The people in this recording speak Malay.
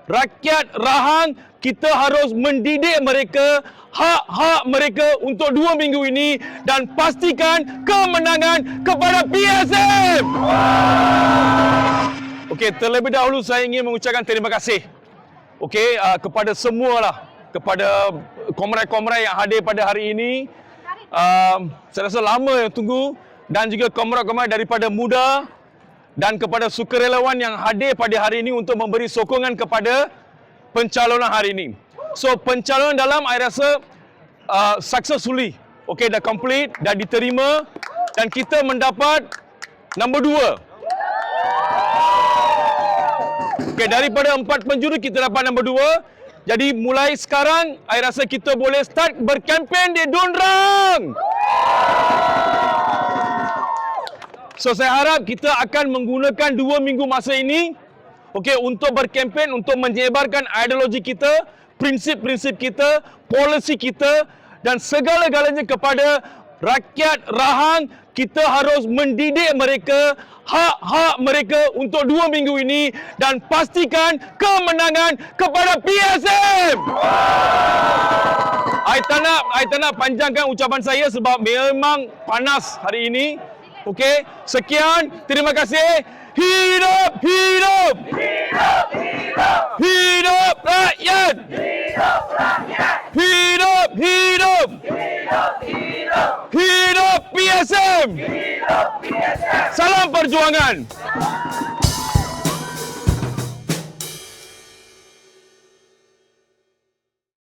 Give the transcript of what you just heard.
rakyat Rahang, kita harus mendidik mereka, hak-hak mereka untuk 2 minggu ini dan pastikan kemenangan kepada PSM. Okey, terlebih dahulu saya ingin mengucapkan terima kasih. Okey, kepada semualah, kepada komrad-komrad yang hadir pada hari ini. Saya rasa lama yang tunggu, dan juga komrad-komrad daripada Muda dan kepada sukarelawan yang hadir pada hari ini untuk memberi sokongan kepada pencalonan hari ini. So pencalonan dalam saya rasa successfully, okey, dah complete, dah diterima dan kita mendapat nombor 2. Okey, daripada 4 penjuru kita dapat nombor 2. Jadi mulai sekarang saya rasa kita boleh start berkempen di Dun Rahang. So saya harap kita akan menggunakan 2 minggu masa ini, okey, untuk berkempen, untuk menyebarkan ideologi kita, prinsip-prinsip kita, polisi kita dan segala-galanya kepada rakyat Rahang. Kita harus mendidik mereka, hak-hak mereka untuk 2 minggu ini dan pastikan kemenangan kepada PSM. I tak nak panjangkan ucapan saya sebab memang panas hari ini. Okey, sekian, terima kasih. Hidup, hidup! Hidup, hidup! Hidup rakyat! Hidup rakyat! Hidup, hidup! Hidup, hidup! Hidup PSM! Hidup PSM! Salam perjuangan!